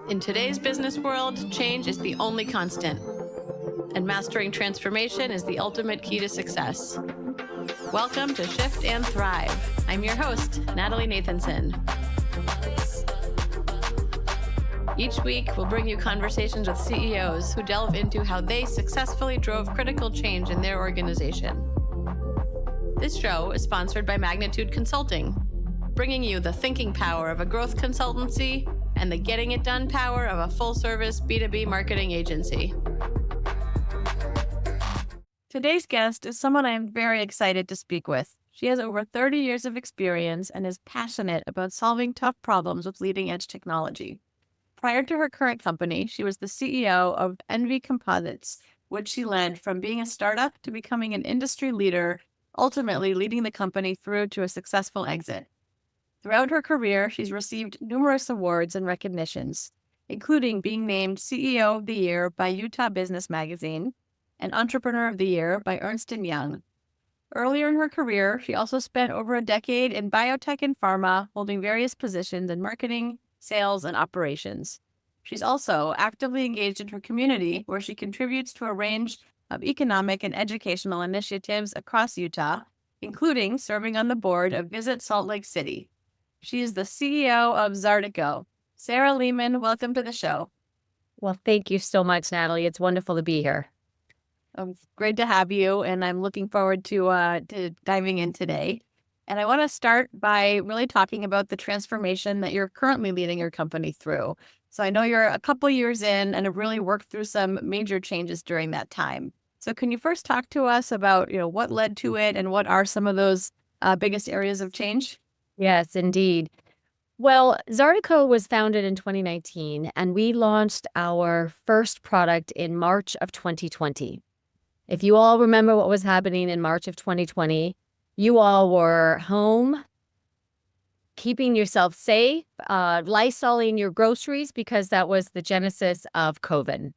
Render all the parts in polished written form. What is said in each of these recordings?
In today's business world, change is the only constant, and mastering transformation is the ultimate key to success. Welcome to Shift and Thrive. I'm your host, Natalie Nathanson. Each week, we'll bring you conversations with CEOs who delve into how they successfully drove critical change in their organization. This show is sponsored by Magnitude Consulting, bringing you the thinking power of a growth consultancy and the getting it done power of a full-service B2B marketing agency. Today's guest is someone I am very excited to speak with. She has over 30 years of experience and is passionate about solving tough problems with leading-edge technology. Prior to her current company, she was the CEO of Envy Composites, which she led from being a startup to becoming an industry leader, ultimately leading the company through to a successful exit. Throughout her career, she's received numerous awards and recognitions, including being named CEO of the Year by Utah Business Magazine and Entrepreneur of the Year by Ernst & Young. Earlier in her career, she also spent over a decade in biotech and pharma, holding various positions in marketing, sales, and operations. She's also actively engaged in her community, where she contributes to a range of economic and educational initiatives across Utah, including serving on the board of Visit Salt Lake City. She is the CEO of Zartico. Sarah Lehman, welcome to the show. Well, thank you so much, Natalie. It's wonderful to be here. Great to have you, and I'm looking forward to diving in today. And I want to start by really talking about the transformation that you're currently leading your company through. So I know you're a couple years in and have really worked through some major changes during that time. So can you first talk to us about, what led to it and what are some of those biggest areas of change? Yes, indeed. Well, Zartico was founded in 2019, and we launched our first product in March of 2020. If you all remember what was happening in March of 2020, you all were home, keeping yourself safe, Lysoling your groceries, because that was the genesis of COVID.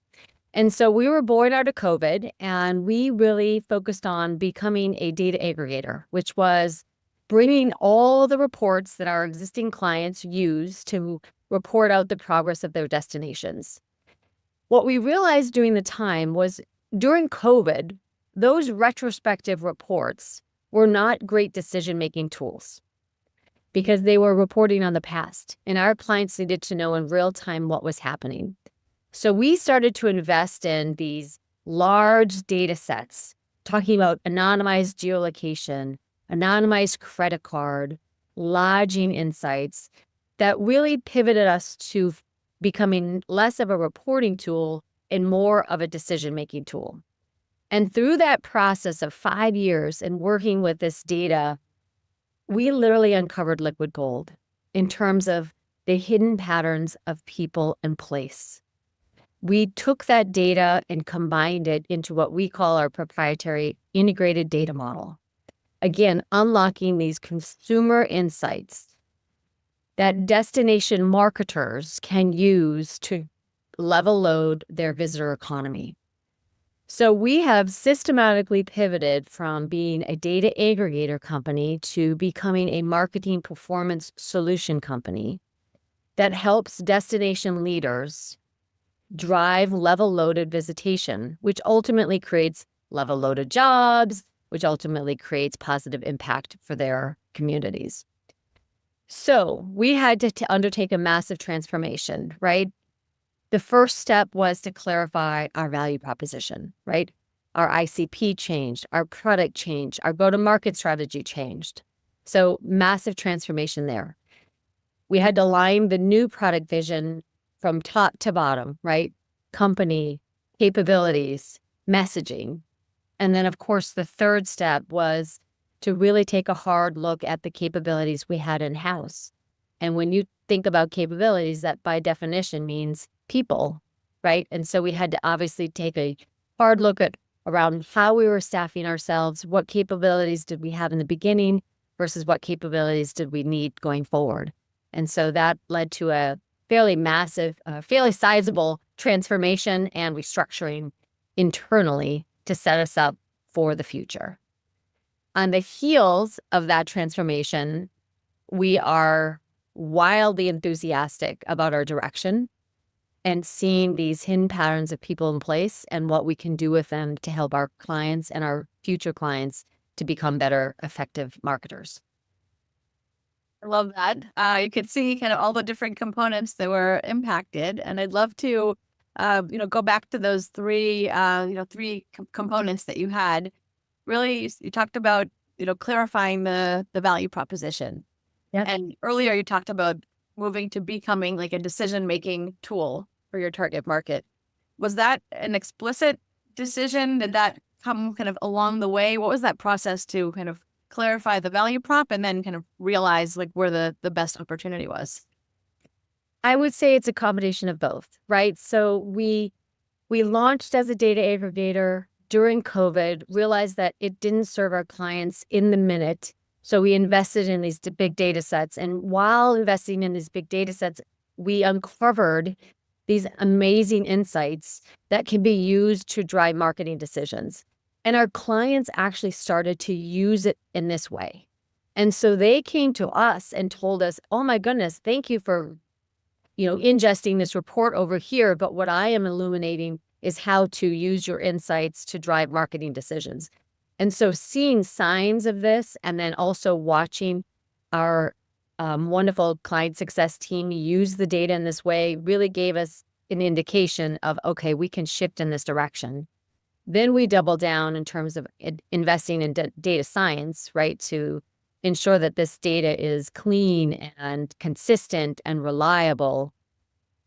And so we were born out of COVID, and we really focused on becoming a data aggregator, which was bringing all the reports that our existing clients use to report out the progress of their destinations. What we realized during the time was during COVID, those retrospective reports were not great decision-making tools because they were reporting on the past, and our clients needed to know in real time what was happening. So we started to invest in these large data sets, talking about anonymized geolocation, anonymized credit card, lodging insights that really pivoted us to becoming less of a reporting tool and more of a decision-making tool. And through that process of 5 years and working with this data, we literally uncovered liquid gold in terms of the hidden patterns of people and place. We took that data and combined it into what we call our proprietary integrated data model. Again, unlocking these consumer insights that destination marketers can use to level load their visitor economy. So we have systematically pivoted from being a data aggregator company to becoming a marketing performance solution company that helps destination leaders drive level loaded visitation, which ultimately creates level loaded jobs, which ultimately creates positive impact for their communities. So we had to undertake a massive transformation, right? The first step was to clarify our value proposition, right? Our ICP changed, our product changed, our go-to-market strategy changed. So massive transformation there. We had to align the new product vision from top to bottom, right? Company, capabilities, messaging. And then, of course, the third step was to really take a hard look at the capabilities we had in-house. And when you think about capabilities, that by definition means people, right? And so we had to obviously take a hard look at around how we were staffing ourselves, what capabilities did we have in the beginning versus what capabilities did we need going forward. And so that led to a fairly massive, fairly sizable transformation and restructuring internally to set us up for the future. On the heels of that transformation, we are wildly enthusiastic about our direction. and seeing these hidden patterns of people in place and what we can do with them to help our clients and our future clients to become better, effective marketers. I love that. You could see kind of all the different components that were impacted, and I'd love to, go back to those three components that you had. Really, you talked about, clarifying the value proposition. Yep. And earlier you talked about moving to becoming like a decision-making tool for your target market. Was that an explicit decision? Did that come kind of along the way? What was that process to kind of clarify the value prop and then kind of realize like where the best opportunity was? I would say it's a combination of both, right? So we launched as a data aggregator during COVID, realized that it didn't serve our clients in the minute. So we invested in these big data sets. And while investing in these big data sets, we uncovered these amazing insights that can be used to drive marketing decisions. And our clients actually started to use it in this way. And so they came to us and told us, oh my goodness, thank you for, ingesting this report over here. But what I am illuminating is how to use your insights to drive marketing decisions. And so seeing signs of this and then also watching our wonderful client success team use the data in this way really gave us an indication of, okay, we can shift in this direction. Then we double down in terms of investing in data science, right, to ensure that this data is clean and consistent and reliable.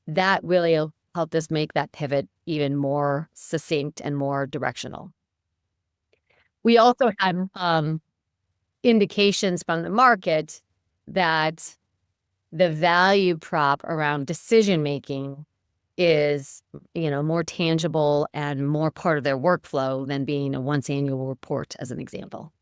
That really helped us make that pivot even more succinct and more directional. We also had indications from the market that the value prop around decision-making is, more tangible and more part of their workflow than being a once annual report, as an example.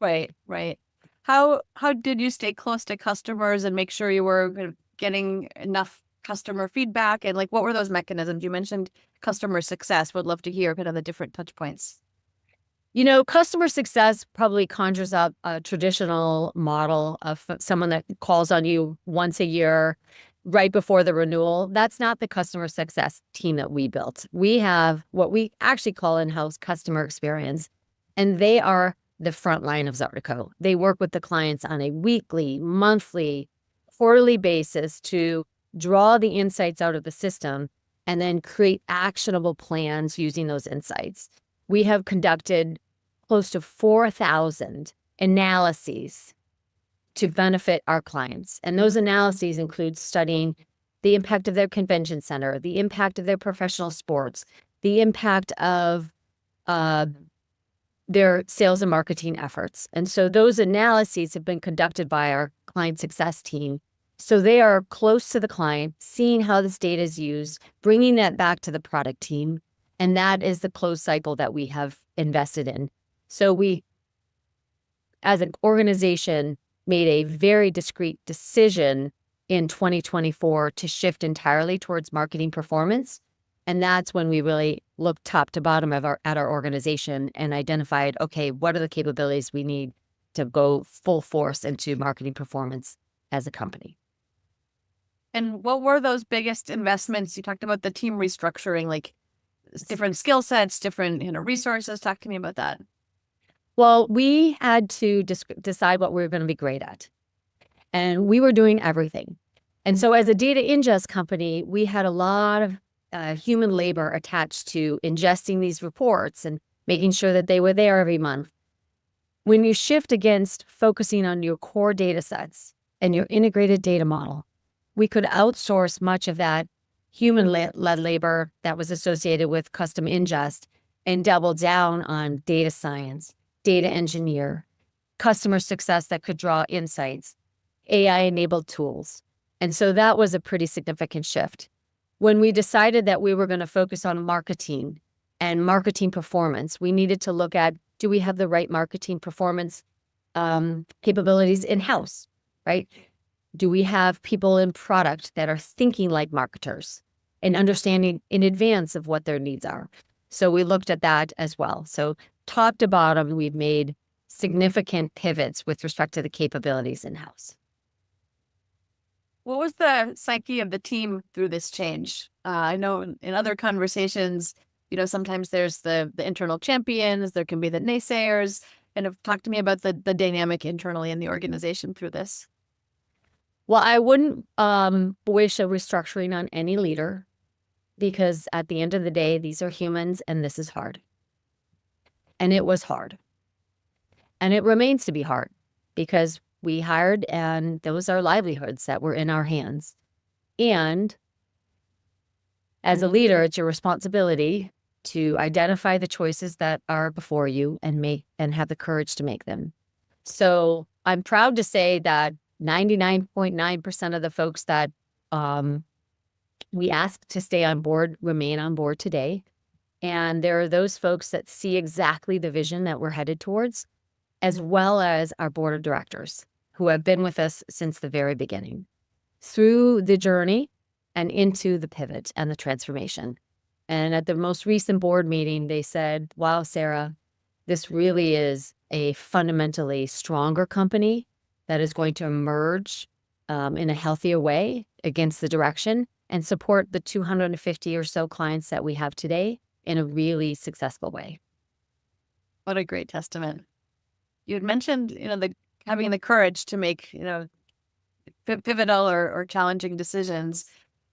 Right, right. How did you stay close to customers and make sure you were kind of getting enough customer feedback? And like, what were those mechanisms? You mentioned customer success. Would love to hear kind of the different touch points. Customer success probably conjures up a traditional model of someone that calls on you once a year right before the renewal. That's not the customer success team that we built. We have what we actually call in-house customer experience, and they are the front line of Zartico. They work with the clients on a weekly, monthly, quarterly basis to draw the insights out of the system and then create actionable plans using those insights. We have conducted close to 4,000 analyses to benefit our clients. And those analyses include studying the impact of their convention center, the impact of their professional sports, the impact of their sales and marketing efforts. And so those analyses have been conducted by our client success team. So they are close to the client, seeing how this data is used, bringing that back to the product team. And that is the closed cycle that we have invested in. So we, as an organization, made a very discrete decision in 2024 to shift entirely towards marketing performance. And that's when we really looked top to bottom at our organization and identified, okay, what are the capabilities we need to go full force into marketing performance as a company? And what were those biggest investments? You talked about the team restructuring, like different skill sets, different resources. Talk to me about that. Well, we had to decide what we were going to be great at. And we were doing everything. And so as a data ingest company, we had a lot of human labor attached to ingesting these reports and making sure that they were there every month. When you shift against focusing on your core data sets and your integrated data model, we could outsource much of that human-led labor that was associated with custom ingest and double down on data science, data engineer, customer success that could draw insights, AI-enabled tools. And so that was a pretty significant shift. When we decided that we were going to focus on marketing and marketing performance, we needed to look at, do we have the right marketing performance capabilities in-house, right? Do we have people in product that are thinking like marketers and understanding in advance of what their needs are? So we looked at that as well. So top to bottom, we've made significant pivots with respect to the capabilities in-house. What was the psyche of the team through this change? I know in other conversations, sometimes there's the internal champions, there can be the naysayers. And have talked to me about the dynamic internally in the organization through this. Well, I wouldn't wish a restructuring on any leader because at the end of the day, these are humans and this is hard. And it was hard. And it remains to be hard because we hired and those are livelihoods that were in our hands. And as a leader, it's your responsibility to identify the choices that are before you and have the courage to make them. So I'm proud to say that 99.9% of the folks that we asked to stay on board remain on board today. And there are those folks that see exactly the vision that we're headed towards, as well as our board of directors who have been with us since the very beginning, through the journey and into the pivot and the transformation. And at the most recent board meeting, they said, wow, Sarah, this really is a fundamentally stronger company that is going to emerge in a healthier way against the direction and support the 250 or so clients that we have today in a really successful way. What a great testament. You had mentioned, having the courage to make, pivotal or challenging decisions.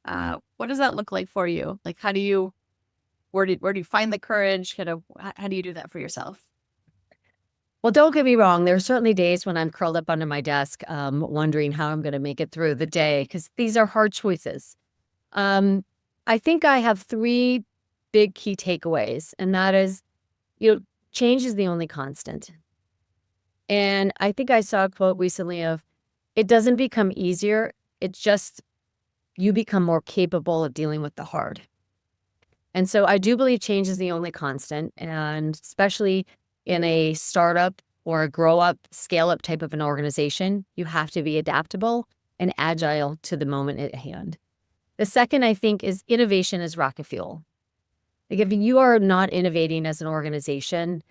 What does that look like for you? Like, where do you find the courage? How do you do that for yourself? Well, don't get me wrong. There are certainly days when I'm curled up under my desk, wondering how I'm going to make it through the day because these are hard choices. I think I have three big key takeaways, and that is, change is the only constant. And I think I saw a quote recently of, it doesn't become easier. It's just you become more capable of dealing with the hard. And so I do believe change is the only constant, and especially in a startup or a grow up, scale up type of an organization, you have to be adaptable and agile to the moment at hand. The second, I think, is innovation is rocket fuel. Like if you are not innovating as an organization,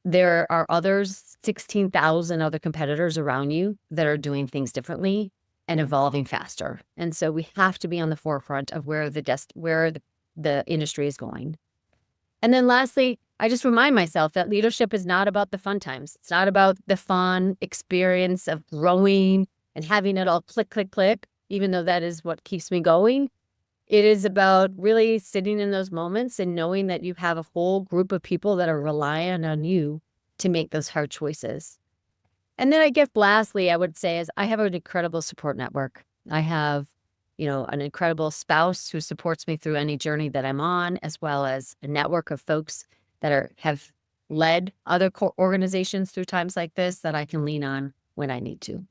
there are 16,000 other competitors around you that are doing things differently and evolving faster. And so we have to be on the forefront of where the industry is going. And then lastly, I just remind myself that leadership is not about the fun times. It's not about the fun experience of growing and having it all click, click, click, even though that is what keeps me going. It is about really sitting in those moments and knowing that you have a whole group of people that are relying on you to make those hard choices. And then I guess lastly, I would say is I have an incredible support network. I have an incredible spouse who supports me through any journey that I'm on, as well as a network of folks that have led other organizations through times like this that I can lean on when I need to.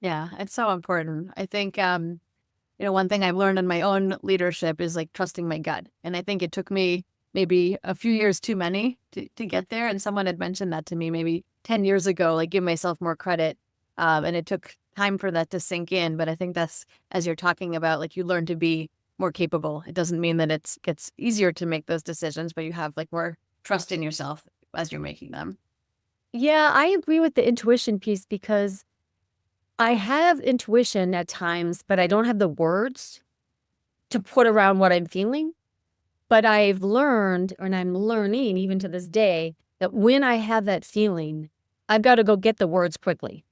Yeah, it's so important. I think, one thing I've learned in my own leadership is like trusting my gut. And I think it took me maybe a few years too many to get there. And someone had mentioned that to me maybe 10 years ago, like give myself more credit. And it took time for that to sink in. But I think that's, as you're talking about, like you learn to be more capable. It doesn't mean that it gets easier to make those decisions, but you have like more trust in yourself as you're making them. Yeah, I agree with the intuition piece because I have intuition at times, but I don't have the words to put around what I'm feeling. But I've learned, and I'm learning even to this day, that when I have that feeling, I've got to go get the words quickly.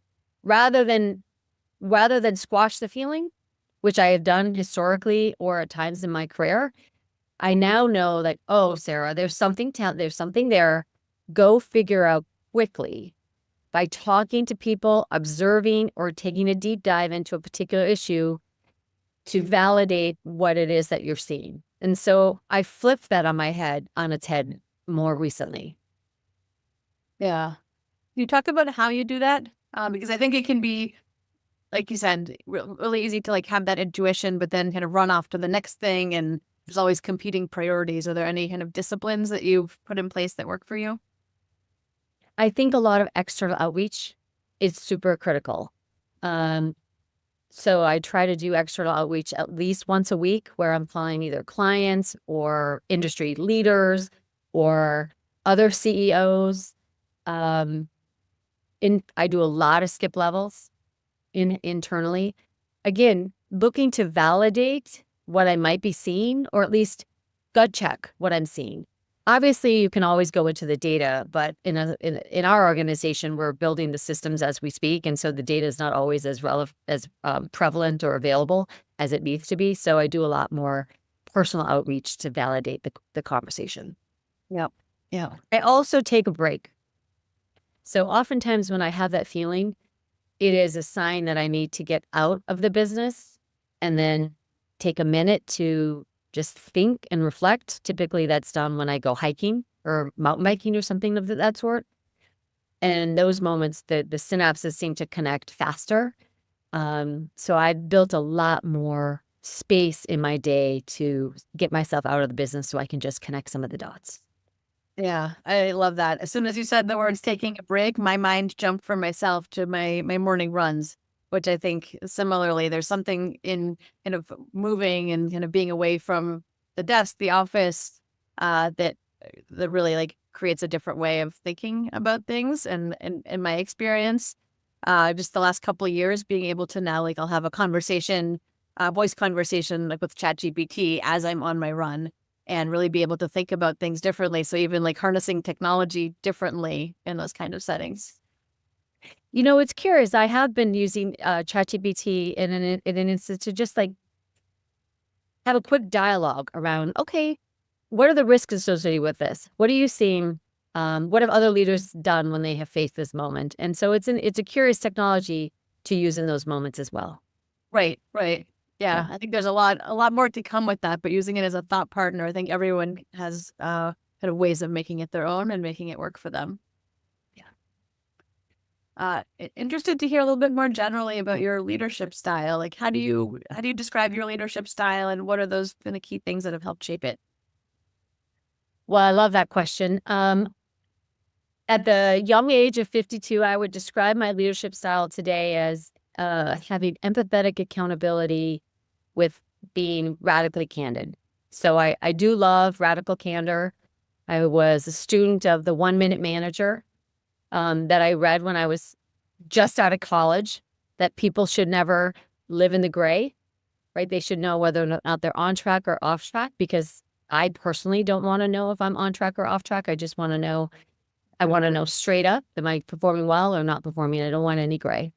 Rather than squash the feeling, which I have done historically or at times in my career, I now know that, oh, Sarah, there's something there. Go figure out quickly by talking to people, observing, or taking a deep dive into a particular issue to validate what it is that you're seeing. And so I flipped that on its head more recently. Yeah. You talk about how you do that? Because I think it can be, like you said, really easy to like have that intuition, but then kind of run off to the next thing. And there's always competing priorities. Are there any kind of disciplines that you've put in place that work for you? I think a lot of external outreach is super critical. So I try to do external outreach at least once a week where I'm flying either clients or industry leaders or other CEOs. I do a lot of skip levels internally. again, looking to validate what I might be seeing, or at least gut check what I'm seeing. Obviously, you can always go into the data, but in our organization, we're building the systems as we speak, and so the data is not always as prevalent or available as it needs to be. So I do a lot more personal outreach to validate the conversation. Yep. Yeah. I also take a break. So oftentimes when I have that feeling, it is a sign that I need to get out of the business and then take a minute to just think and reflect. Typically that's done when I go hiking or mountain biking or something of that sort. And in those moments, the synapses seem to connect faster. So I built a lot more space in my day to get myself out of the business so I can just connect some of the dots. Yeah, I love that. As soon as you said the words taking a break, my mind jumped for myself to my morning runs, which I think similarly, there's something in kind of moving and kind of being away from the desk, the office, that really like creates a different way of thinking about things. And in my experience, just the last couple of years, being able to now like I'll have a conversation, voice conversation like with ChatGPT as I'm on my run and really be able to think about things differently. So even like harnessing technology differently in those kind of settings. You know, it's curious. I have been using ChatGPT in an instance to just like have a quick dialogue around, okay, what are the risks associated with this? What are you seeing? What have other leaders done when they have faced this moment? And so it's a curious technology to use in those moments as well. Right, right. Yeah. Yeah, I think there's a lot more to come with that, but using it as a thought partner, I think everyone has kind of ways of making it their own and making it work for them. Yeah. Interested to hear a little bit more generally about your leadership style. Like, how do you describe your leadership style, and what are those kind of key things that have helped shape it? Well, I love that question. At the young age of 52, I would describe my leadership style today as having empathetic accountability with being radically candid. So I do love radical candor. I was a student of the 1 Minute Manager that I read when I was just out of college, that people should never live in the gray, right? They should know whether or not they're on track or off track, because I personally don't want to know if I'm on track or off track. I want to know straight up, am I performing well or not performing? I don't want any gray.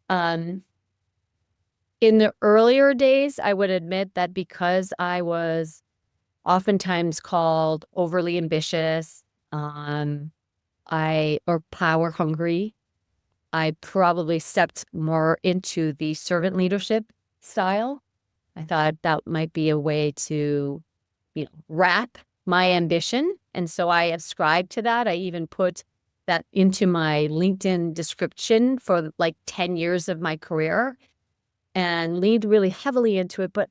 Um, in the earlier days, I would admit that because I was oftentimes called overly ambitious, or power hungry, I probably stepped more into the servant leadership style. I thought that might be a way to, wrap my ambition. And so I ascribed to that. I even put that into my LinkedIn description for like 10 years of my career and leaned really heavily into it. But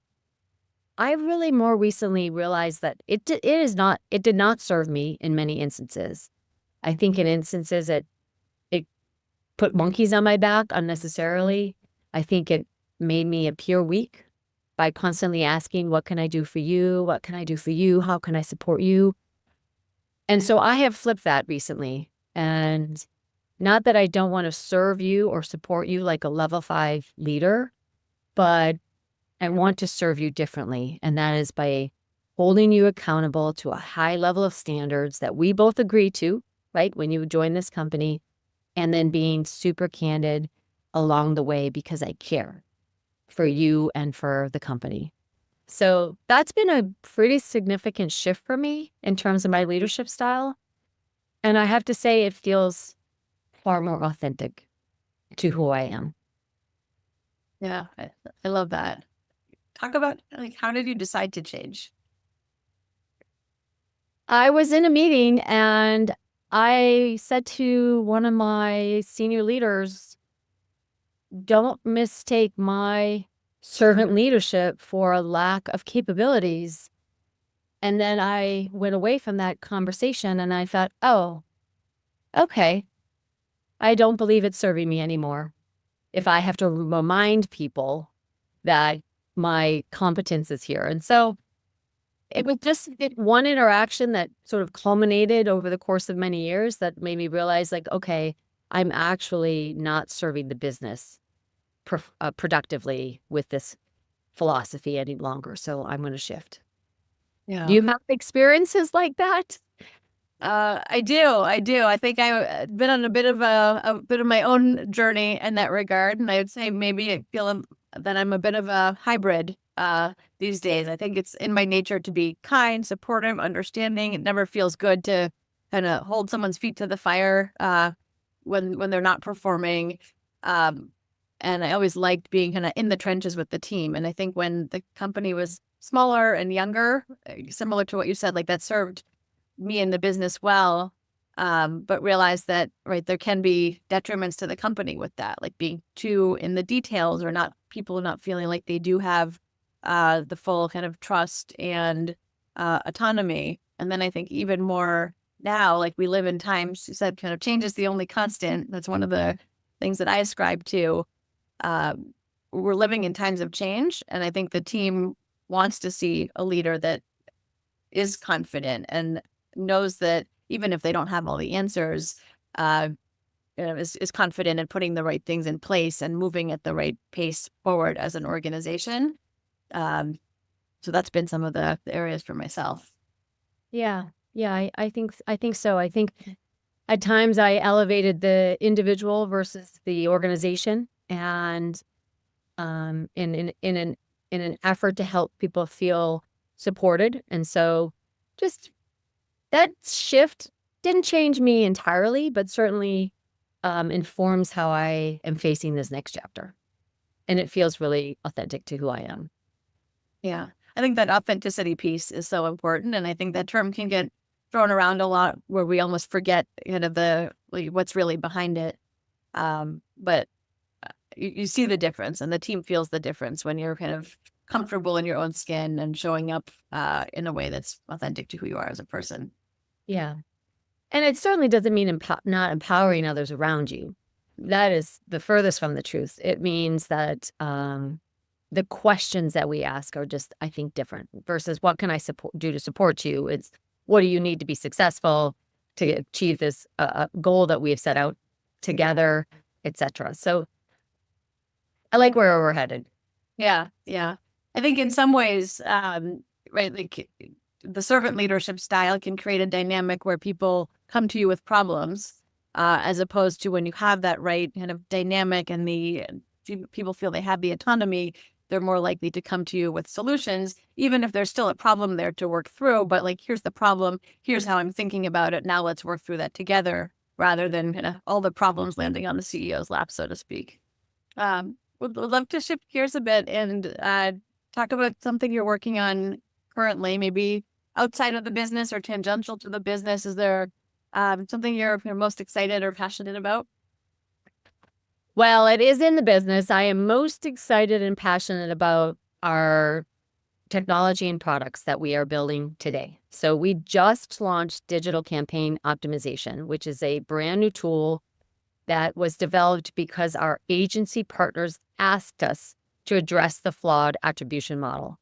I really more recently realized that it did not serve me in many instances. I think in instances it put monkeys on my back unnecessarily. I think it made me appear weak by constantly asking, what can I do for you? What can I do for you? How can I support you? And so I have flipped that recently. And not that I don't want to serve you or support you like a level 5 leader, but I want to serve you differently. And that is by holding you accountable to a high level of standards that we both agree to, right? When you join this company, and then being super candid along the way because I care for you and for the company. So that's been a pretty significant shift for me in terms of my leadership style. And I have to say, it feels far more authentic to who I am. Yeah, I love that. Talk about like how did you decide to change? I was in a meeting and I said to one of my senior leaders, don't mistake my servant leadership for a lack of capabilities. And then I went away from that conversation and I thought, oh, okay, I don't believe it's serving me anymore. If I have to remind people that my competence is here. And so it was just one interaction that sort of culminated over the course of many years that made me realize, like, okay, I'm actually not serving the business. productively with this philosophy any longer. So I'm going to shift. Yeah. Do you have experiences like that? I do. I think I've been on a bit of my own journey in that regard, and I would say maybe I feel that I'm a bit of a hybrid these days. I think it's in my nature to be kind, supportive, understanding. It never feels good to kind of hold someone's feet to the fire when they're not performing. And I always liked being kind of in the trenches with the team. And I think when the company was smaller and younger, similar to what you said, like that served me in the business well, but realize that, right, there can be detriments to the company with that, like being too in the details or not, people not feeling like they do have the full kind of trust and autonomy. And then I think even more now, like we live in times, you said kind of change is the only constant. That's one of the things that I ascribe to. We're living in times of change. And I think the team wants to see a leader that is confident and knows that even if they don't have all the answers, is confident in putting the right things in place and moving at the right pace forward as an organization. So that's been some of the areas for myself. Yeah. Yeah, I think so. I think at times I elevated the individual versus the organization, and in an effort to help people feel supported. And so just that shift didn't change me entirely, but certainly informs how I am facing this next chapter. And it feels really authentic to who I am. Yeah. I think that authenticity piece is so important. And I think that term can get thrown around a lot where we almost forget kind of what's really behind it. But you see the difference, and the team feels the difference when you're kind of comfortable in your own skin and showing up in a way that's authentic to who you are as a person. Yeah. And it certainly doesn't mean not empowering others around you. That is the furthest from the truth. It means that the questions that we ask are just, I think, different versus what can I do to support you? It's what do you need to be successful to achieve this goal that we have set out together, etc. So I like where we're headed. Yeah, yeah. I think in some ways, right, like the servant leadership style can create a dynamic where people come to you with problems, as opposed to when you have that right kind of dynamic and people feel they have the autonomy, they're more likely to come to you with solutions, even if there's still a problem there to work through. But like, here's the problem, here's how I'm thinking about it. Now let's work through that together, rather than kind of all the problems landing on the CEO's lap, so to speak. Would love to shift gears a bit and talk about something you're working on currently, maybe outside of the business or tangential to the business. Is there something you're most excited or passionate about? Well, it is in the business. I am most excited and passionate about our technology and products that we are building today. So we just launched Digital Campaign Optimization, which is a brand new tool that was developed because our agency partners asked us to address the flawed attribution model.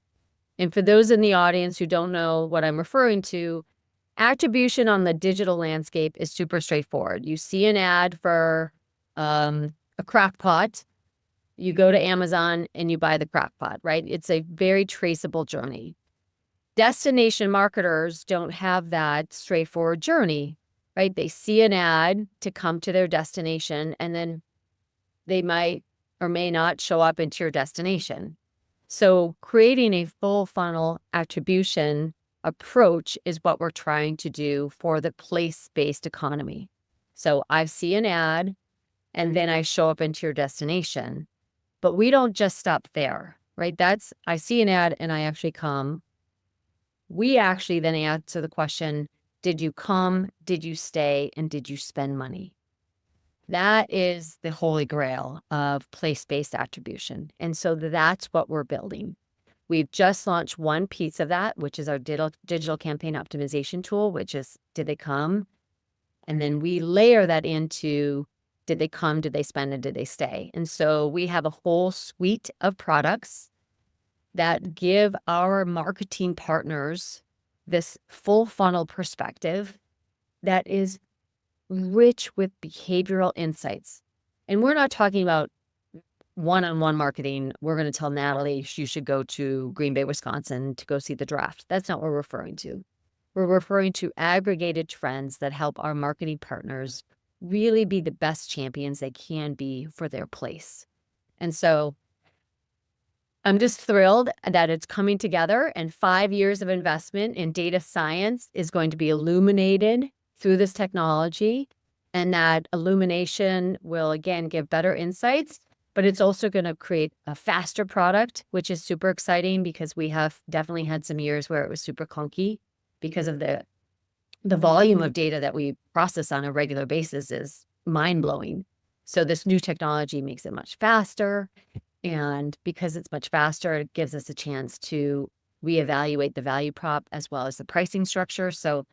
And for those in the audience who don't know what I'm referring to, attribution on the digital landscape is super straightforward. You see an ad for a crock pot, you go to Amazon and you buy the crock pot, right? It's a very traceable journey. Destination marketers don't have that straightforward journey, right? They see an ad to come to their destination, and then they might or may not show up into your destination. So creating a full funnel attribution approach is what we're trying to do for the place-based economy. So I see an ad and then I show up into your destination, but we don't just stop there, right? I see an ad and I actually come. We actually then answer the question, did you come, did you stay, and did you spend money? That is the holy grail of place-based attribution. And so that's what we're building. We've just launched one piece of that, which is our digital campaign optimization tool, which is, did they come? And then we layer that into, did they come, did they spend, and did they stay? And so we have a whole suite of products that give our marketing partners this full funnel perspective that is rich with behavioral insights. And we're not talking about one-on-one marketing, we're going to tell Natalie you should go to Green Bay, Wisconsin to go see the draft. That's not what we're referring to. We're referring to aggregated trends that help our marketing partners really be the best champions they can be for their place. And so I'm just thrilled that it's coming together, and 5 years of investment in data science is going to be illuminated through this technology. And that illumination will, again, give better insights, but it's also going to create a faster product, which is super exciting because we have definitely had some years where it was super clunky because of the volume of data that we process on a regular basis is mind-blowing. So this new technology makes it much faster. And because it's much faster, it gives us a chance to reevaluate the value prop as well as the pricing structure. So, I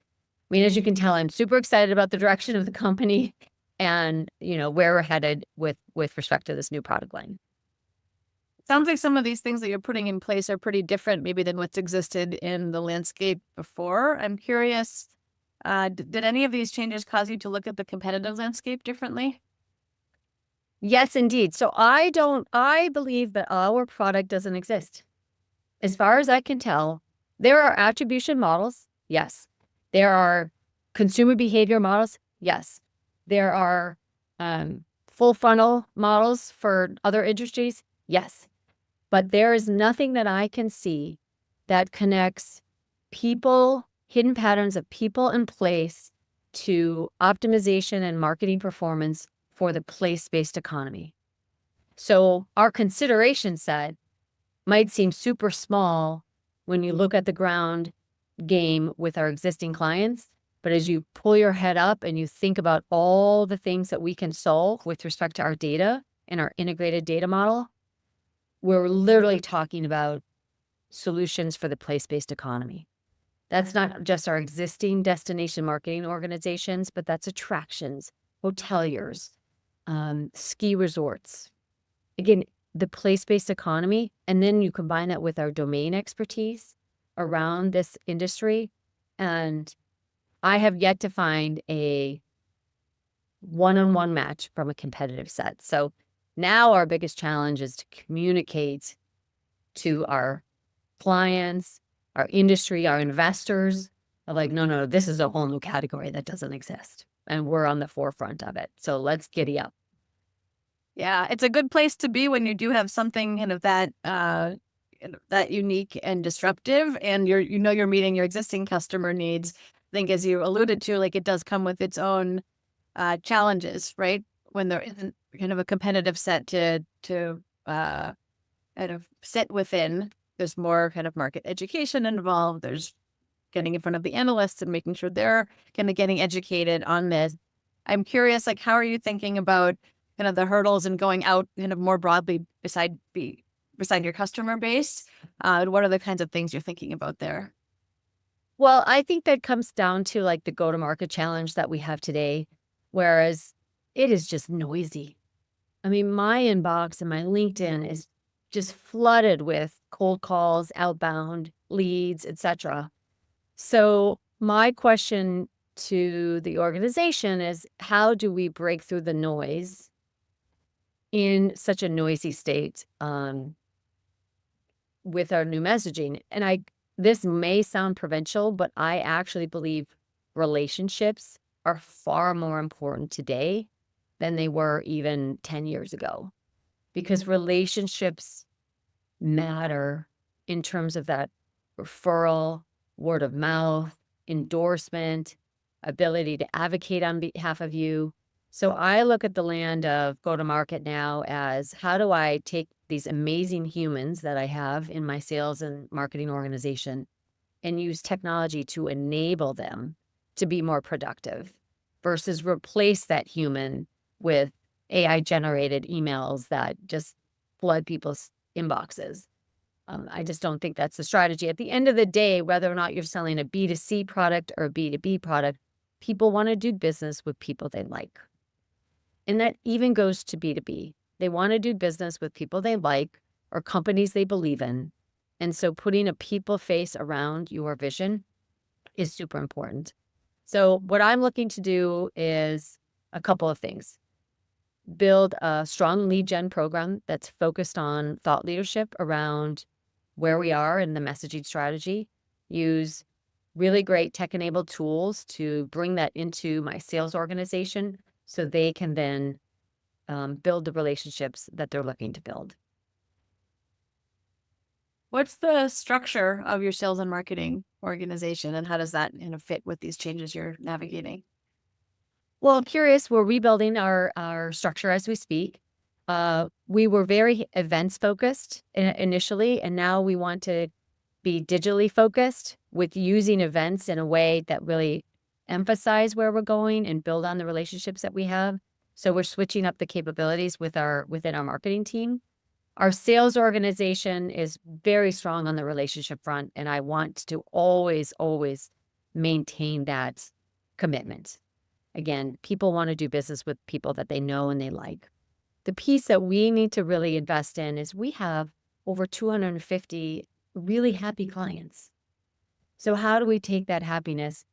mean, as you can tell, I'm super excited about the direction of the company and, where we're headed with respect to this new product line. Sounds like some of these things that you're putting in place are pretty different maybe than what's existed in the landscape before. I'm curious, did any of these changes cause you to look at the competitive landscape differently? Yes, indeed. So I believe that our product doesn't exist. As far as I can tell, there are attribution models. Yes. There are consumer behavior models. Yes. There are full funnel models for other industries. Yes. But there is nothing that I can see that connects people, hidden patterns of people and place to optimization and marketing performance for the place-based economy. So our consideration set might seem super small when you look at the ground game with our existing clients. But as you pull your head up and you think about all the things that we can solve with respect to our data and our integrated data model, we're literally talking about solutions for the place-based economy. That's not just our existing destination marketing organizations, but that's attractions, hoteliers, ski resorts. Again, the place-based economy, and then you combine that with our domain expertise around this industry. And I have yet to find a one-on-one match from a competitive set. So now our biggest challenge is to communicate to our clients, our industry, our investors, of like, no, this is a whole new category that doesn't exist. And we're on the forefront of it. So let's giddy up. Yeah, it's a good place to be when you do have something kind of that that unique and disruptive, and you're meeting your existing customer needs. I think, as you alluded to, like, it does come with its own challenges, right? When there isn't kind of a competitive set to kind of sit within. There's more kind of market education involved. There's getting in front of the analysts and making sure they're kind of getting educated on this. I'm curious, like, how are you thinking about kind of the hurdles and going out kind of more broadly beside your customer base? What are the kinds of things you're thinking about there? Well, I think that comes down to like the go-to-market challenge that we have today, whereas it is just noisy. I mean, my inbox and my LinkedIn is just flooded with cold calls, outbound leads, etc. So my question to the organization is, how do we break through the noise in such a noisy state with our new messaging? And this may sound provincial, but I actually believe relationships are far more important today than they were even 10 years ago, because relationships matter in terms of that referral, word of mouth, endorsement, ability to advocate on behalf of you. So I look at the land of go-to-market now as, how do I take these amazing humans that I have in my sales and marketing organization and use technology to enable them to be more productive versus replace that human with AI-generated emails that just flood people's inboxes. I just don't think that's the strategy. At the end of the day, whether or not you're selling a B2C product or a B2B product, people want to do business with people they like. And that even goes to B2B. They want to do business with people they like or companies they believe in. And so putting a people face around your vision is super important. So what I'm looking to do is a couple of things. build a strong lead gen program that's focused on thought leadership around where we are in the messaging strategy, use really great tech-enabled tools to bring that into my sales organization so they can then build the relationships that they're looking to build. What's the structure of your sales and marketing organization, and how does that fit with these changes you're navigating? Well, I'm curious, we're rebuilding our structure as we speak. We were very events focused initially, and now we want to be digitally focused with using events in a way that really emphasize where we're going and build on the relationships that we have. So we're switching up the capabilities within our marketing team. Our sales organization is very strong on the relationship front, and I want to always, always maintain that commitment. Again, people want to do business with people that they know and they like. The piece that we need to really invest in is we have over 250 really happy clients. So how do we take that happiness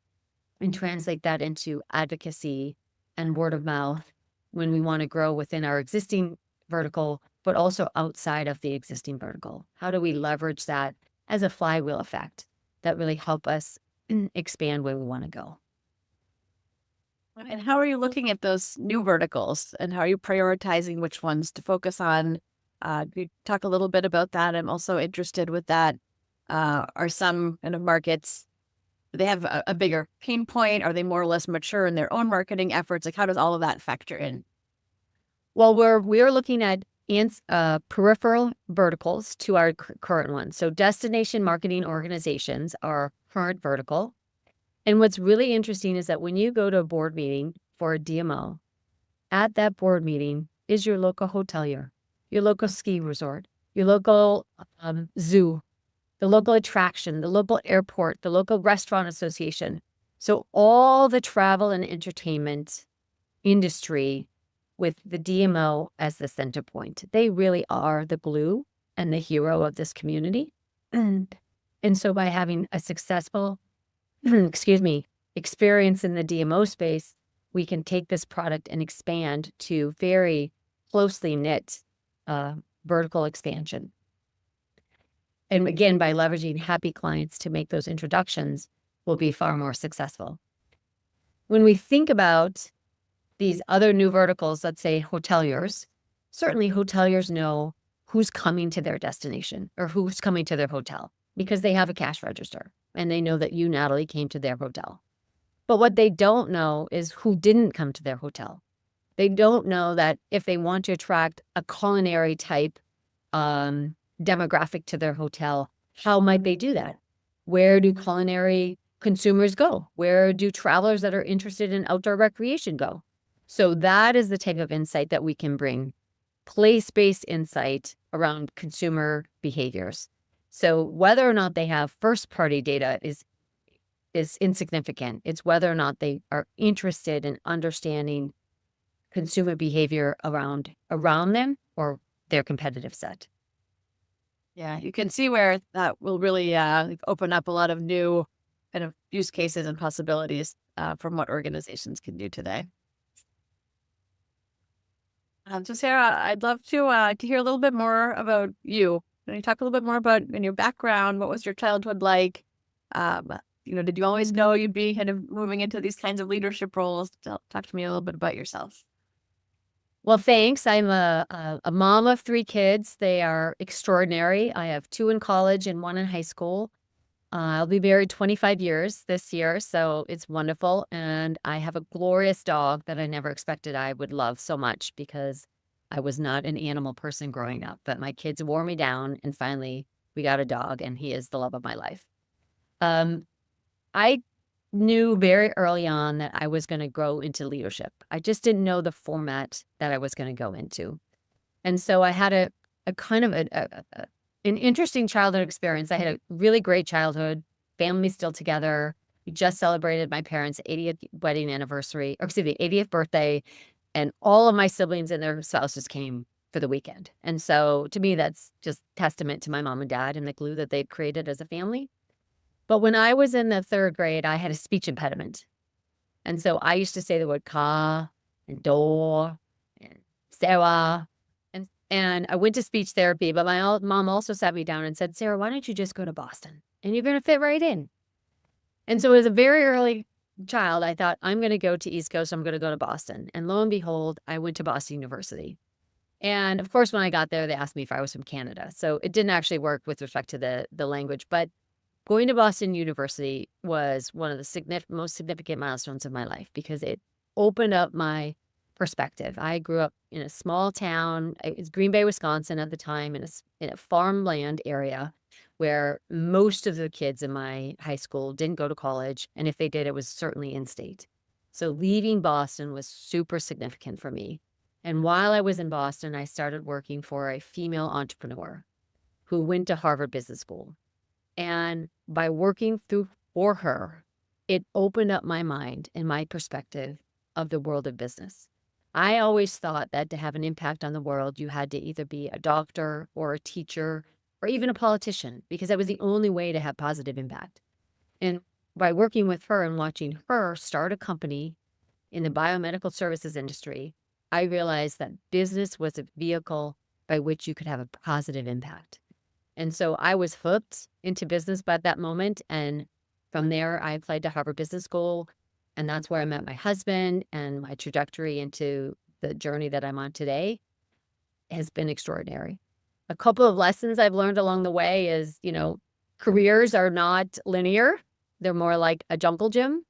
and translate that into advocacy and word of mouth when we want to grow within our existing vertical, but also outside of the existing vertical? How do we leverage that as a flywheel effect that really help us expand where we want to go? And how are you looking at those new verticals, and how are you prioritizing which ones to focus on? Can you talk a little bit about that? I'm also interested with that. Are some kind of markets, do they have a bigger pain point? Are they more or less mature in their own marketing efforts? Like, how does all of that factor in? Well, we're looking at peripheral verticals to our current ones. So destination marketing organizations are current vertical. And what's really interesting is that when you go to a board meeting for a DMO, at that board meeting is your local hotelier, your local ski resort, your local zoo, the local attraction, the local airport, the local restaurant association. So all the travel and entertainment industry with the DMO as the center point. They really are the glue and the hero of this community. And so by having a successful excuse me, experience in the DMO space, we can take this product and expand to very closely knit vertical expansion. And again, by leveraging happy clients to make those introductions, we'll be far more successful. When we think about these other new verticals, let's say hoteliers, certainly hoteliers know who's coming to their destination or who's coming to their hotel because they have a cash register and they know that you, Natalie, came to their hotel. But what they don't know is who didn't come to their hotel. They don't know that if they want to attract a culinary type demographic to their hotel, how might they do that? Where do culinary consumers go? Where do travelers that are interested in outdoor recreation go? So that is the type of insight that we can bring, place-based insight around consumer behaviors. So whether or not they have first-party data is insignificant. It's whether or not they are interested in understanding consumer behavior around them or their competitive set. Yeah, you can see where that will really open up a lot of new kind of use cases and possibilities from what organizations can do today. So Sarah, I'd love to hear a little bit more about you. Can you talk a little bit more about your background? What was your childhood like? Did you always know you'd be kind of moving into these kinds of leadership roles? Talk to me a little bit about yourself. Well, thanks. I'm a mom of 3 kids. They are extraordinary. I have 2 in college and 1 in high school. I'll be married 25 years this year, so it's wonderful. And I have a glorious dog that I never expected I would love so much because I was not an animal person growing up. But my kids wore me down, and finally we got a dog, and he is the love of my life. I knew very early on that I was going to grow into leadership. I just didn't know the format that I was going to go into. And so I had a kind of an interesting childhood experience. I had a really great childhood, family still together. We just celebrated my parents' 80th wedding anniversary, or excuse me, 80th birthday, and all of my siblings and their spouses came for the weekend. And so to me, that's just testament to my mom and dad and the glue that they've created as a family. But when I was in the 3rd grade, I had a speech impediment. And so I used to say the word ka and do and Sarah. And I went to speech therapy, but my mom also sat me down and said, Sarah, why don't you just go to Boston? And you're going to fit right in. And so as a very early child, I thought, I'm going to go to East Coast. I'm going to go to Boston. And lo and behold, I went to Boston University. And of course, when I got there, they asked me if I was from Canada. So it didn't actually work with respect to the language. But going to Boston University was one of the most significant milestones of my life because it opened up my perspective. I grew up in a small town. It was Green Bay, Wisconsin at the time, in a farmland area where most of the kids in my high school didn't go to college. And if they did, it was certainly in state. So leaving Boston was super significant for me. And while I was in Boston, I started working for a female entrepreneur who went to Harvard Business School. And by working for her, it opened up my mind and my perspective of the world of business. I always thought that to have an impact on the world, you had to either be a doctor or a teacher or even a politician, because that was the only way to have positive impact. And by working with her and watching her start a company in the biomedical services industry, I realized that business was a vehicle by which you could have a positive impact. And so I was hooked into business by that moment. And from there, I applied to Harvard Business School. And that's where I met my husband, and my trajectory into the journey that I'm on today has been extraordinary. A couple of lessons I've learned along the way is, careers are not linear. They're more like a jungle gym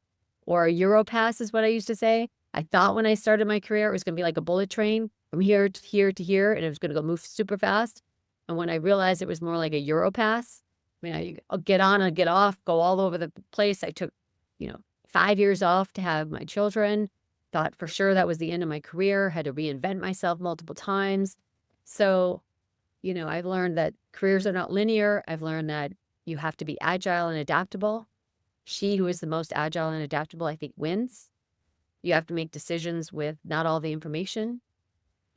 or a Europass is what I used to say. I thought when I started my career, it was going to be like a bullet train from here to here to here, and it was going to go move super fast. And when I realized it was more like a Europass, I'll get on and get off, go all over the place. I took, 5 years off to have my children. Thought for sure that was the end of my career, had to reinvent myself multiple times. So, I've learned that careers are not linear. I've learned that you have to be agile and adaptable. She who is the most agile and adaptable, I think, wins. You have to make decisions with not all the information.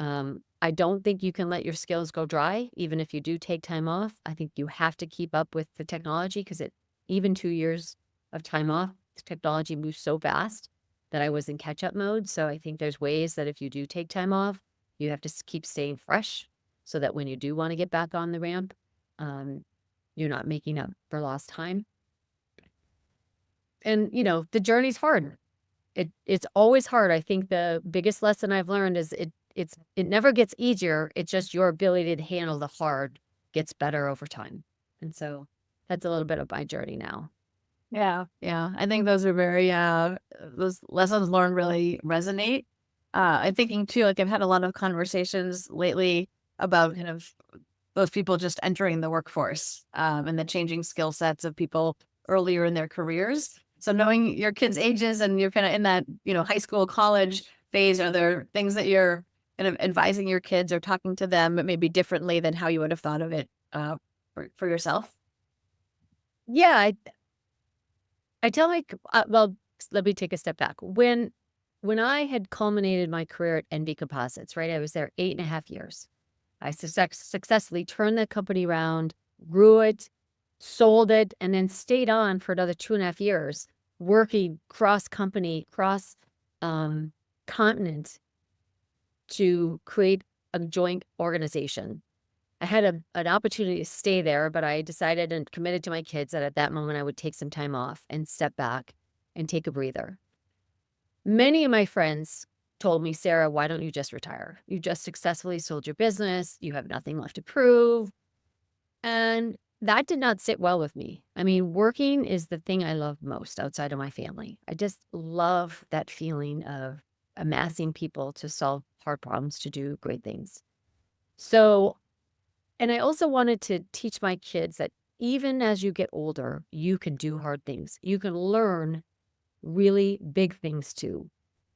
I don't think you can let your skills go dry, even if you do take time off. I think you have to keep up with the technology because even 2 years of time off, technology moves so fast that I was in catch-up mode. So I think there's ways that if you do take time off, you have to keep staying fresh so that when you do want to get back on the ramp, you're not making up for lost time. And, the journey's hard. It's always hard. I think the biggest lesson I've learned is it never gets easier. It's just your ability to handle the hard gets better over time. And so that's a little bit of my journey now. Yeah, yeah. I think those are those lessons learned really resonate. I'm thinking too, like I've had a lot of conversations lately about kind of those people just entering the workforce, and the changing skill sets of people earlier in their careers. So knowing your kids' ages and you're kind of in that, high school, college phase, are there things that you're kind of advising your kids or talking to them maybe differently than how you would have thought of it for yourself? Yeah, I tell well, let me take a step back. When I had culminated my career at NB Composites, right? I was there 8.5 years. I successfully turned that company around, grew it, sold it, and then stayed on for another 2.5 years, working cross-company, cross-continent to create a joint organization. I had an opportunity to stay there, but I decided and committed to my kids that at that moment I would take some time off and step back and take a breather. Many of my friends told me, Sarah, why don't you just retire? You just successfully sold your business. You have nothing left to prove. And that did not sit well with me. I mean, working is the thing I love most outside of my family. I just love that feeling of amassing people to solve hard problems, to do great things. So, and I also wanted to teach my kids that even as you get older, you can do hard things. You can learn really big things too.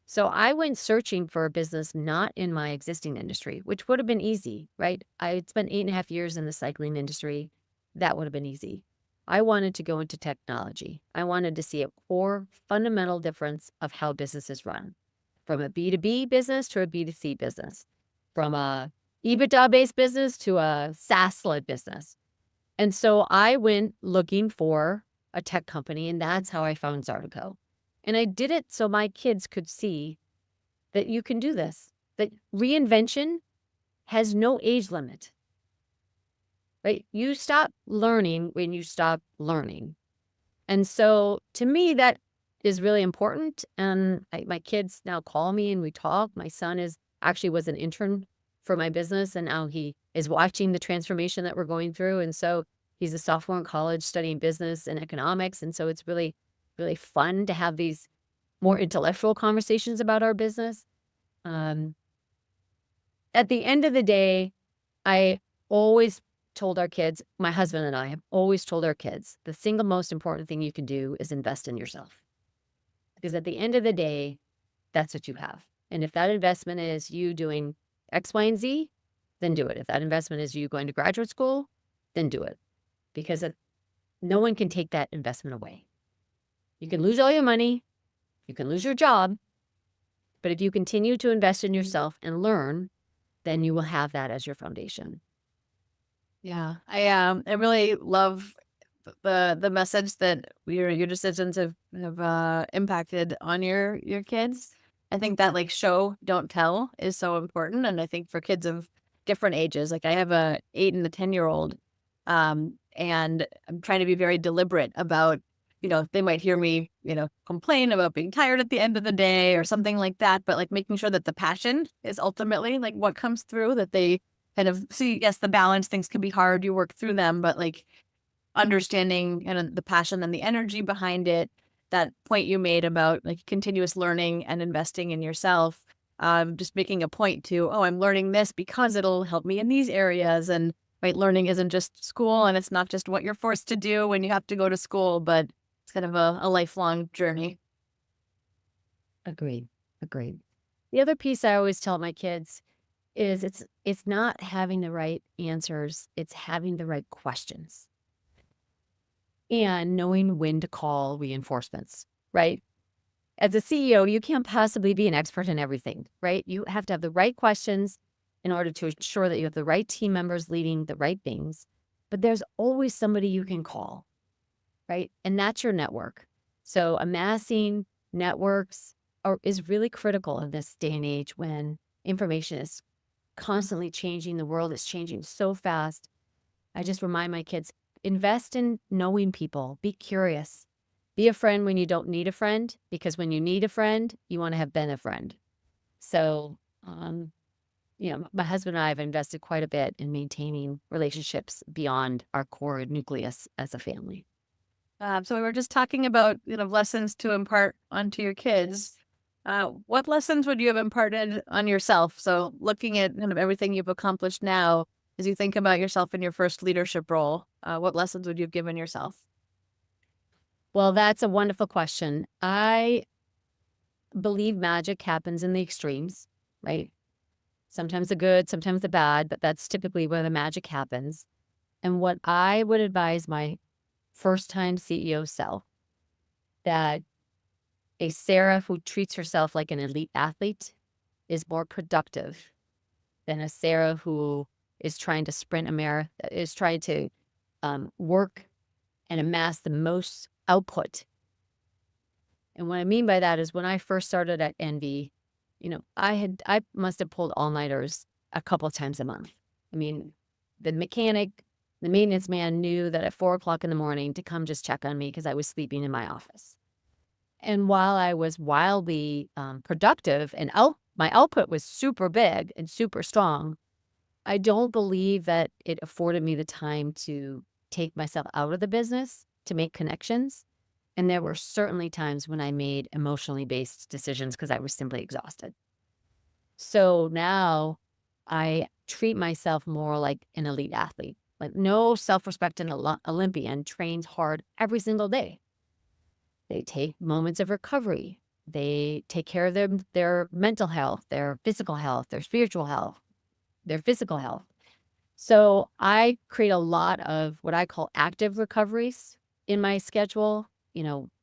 So I went searching for a business not in my existing industry, which would have been easy, right? I had spent 8.5 years in the cycling industry. That would have been easy. I wanted to go into technology. I wanted to see a core fundamental difference of how business is run, from a B2B business to a B2C business, from a EBITDA-based business to a SaaS-led business. And so I went looking for a tech company, and that's how I found Zartico. And I did it so my kids could see that you can do this. that reinvention has no age limit, right? You stop learning when you stop learning. And so to me, that is really important. And my kids now call me and we talk. My son actually was an intern for my business, and now he is watching the transformation that we're going through. And so he's a sophomore in college studying business and economics. And so it's really, really fun to have these more intellectual conversations about our business. Um, at the end of the day, I always told our kids, my husband and I have always told our kids, the single most important thing you can do is invest in yourself. Because at the end of the day, that's what you have. And if that investment is you doing X, Y, and Z, then do it. If that investment is you going to graduate school, then do it. Because no one can take that investment away. You can lose all your money, you can lose your job, but if you continue to invest in yourself and learn, then you will have that as your foundation. Yeah, I really love the message that your decisions have impacted on your kids. I think that like show don't tell is so important, and I think for kids of different ages, like I have a 8 and a 10-year-old, and I'm trying to be very deliberate about, they might hear me, complain about being tired at the end of the day or something like that, but like making sure that the passion is ultimately like what comes through, that they kind of see, yes, the balance, things can be hard, you work through them, but like understanding and the passion and the energy behind it, that point you made about like continuous learning and investing in yourself, just making a point to, oh, I'm learning this because it'll help me in these areas. And right, learning isn't just school, and it's not just what you're forced to do when you have to go to school, but it's kind of a lifelong journey. Agreed. Agreed. The other piece I always tell my kids is it's not having the right answers, it's having the right questions and knowing when to call reinforcements, right? As a CEO, you can't possibly be an expert in everything, right? You have to have the right questions in order to ensure that you have the right team members leading the right things. But there's always somebody you can call, right? And that's your network. So amassing networks is really critical in this day and age when information is constantly changing. The world is changing so fast. I just remind my kids, invest in knowing people, be curious, be a friend when you don't need a friend, because when you need a friend, you want to have been a friend. So, my husband and I have invested quite a bit in maintaining relationships beyond our core nucleus as a family. So we were just talking about, lessons to impart onto your kids. What lessons would you have imparted on yourself? So looking at kind of everything you've accomplished now, as you think about yourself in your first leadership role, what lessons would you have given yourself? Well, that's a wonderful question. I believe magic happens in the extremes, right? Sometimes the good, sometimes the bad, but that's typically where the magic happens. And what I would advise my first-time CEO self, that a Sarah who treats herself like an elite athlete is more productive than a Sarah who is trying to sprint a marathon, is trying to work and amass the most output. And what I mean by that is when I first started at Envy, I must have pulled all-nighters a couple of times a month. I mean, the maintenance man knew that at 4 o'clock in the morning to come just check on me because I was sleeping in my office. And while I was wildly productive and my output was super big and super strong, I don't believe that it afforded me the time to take myself out of the business to make connections. And there were certainly times when I made emotionally based decisions because I was simply exhausted. So now I treat myself more like an elite athlete. Like no self-respecting Olympian trains hard every single day. They take moments of recovery. They take care of their mental health, their physical health, their spiritual health, their physical health. So I create a lot of what I call active recoveries in my schedule,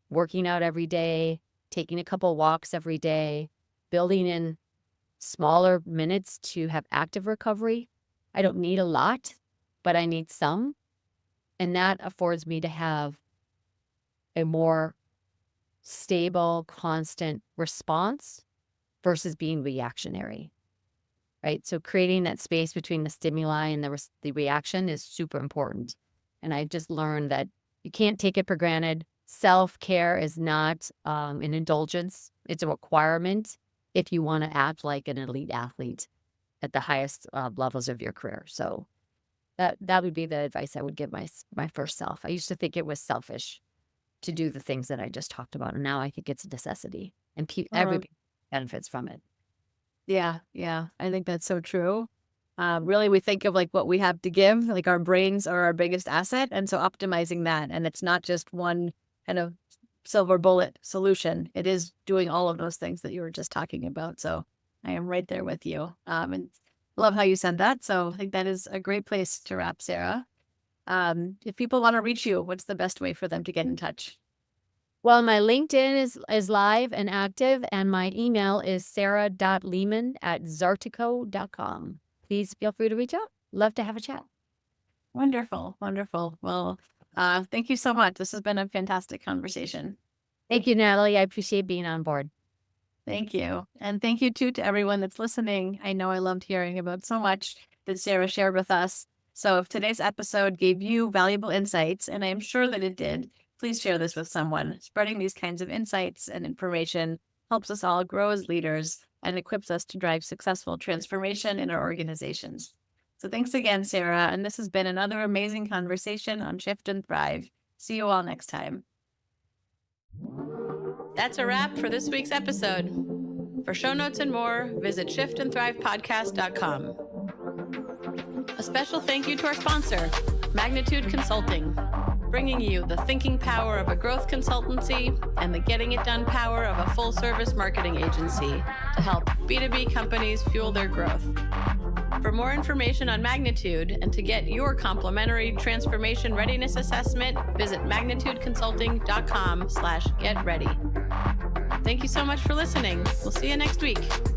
working out every day, taking a couple walks every day, building in smaller minutes to have active recovery. I don't need a lot, but I need some. And that affords me to have a more stable, constant response versus being reactionary. right? So creating that space between the stimuli and the reaction is super important. And I just learned that you can't take it for granted. Self-care is not an indulgence. It's a requirement if you want to act like an elite athlete at the highest levels of your career. So that would be the advice I would give my first self. I used to think it was selfish to do the things that I just talked about, and now I think it's a necessity, and everybody benefits from it. Yeah, yeah. I think that's so true. Really, we think of like what we have to give, like our brains are our biggest asset. And so optimizing that, and it's not just one kind of silver bullet solution. It is doing all of those things that you were just talking about. So I am right there with you. And love how you said that. So I think that is a great place to wrap, Sarah. If people want to reach you, what's the best way for them to get in touch? Well, my LinkedIn is live and active, and my email is sarah.lehman@zartico.com. Please feel free to reach out. Love to have a chat. Wonderful, wonderful. Well, thank you so much. This has been a fantastic conversation. Thank you, Natalie. I appreciate being on board. Thank you. And thank you too to everyone that's listening. I know I loved hearing about so much that Sarah shared with us. So if today's episode gave you valuable insights, and I am sure that it did, please share this with someone. Spreading these kinds of insights and information helps us all grow as leaders and equips us to drive successful transformation in our organizations. So thanks again, Sarah. And this has been another amazing conversation on Shift and Thrive. See you all next time. That's a wrap for this week's episode. For show notes and more, visit shiftandthrivepodcast.com. A special thank you to our sponsor, Magnitude Consulting, bringing you the thinking power of a growth consultancy and the getting it done power of a full-service marketing agency to help B2B companies fuel their growth. For more information on Magnitude and to get your complimentary transformation readiness assessment, visit magnitudeconsulting.com/getready. Thank you so much for listening. We'll see you next week.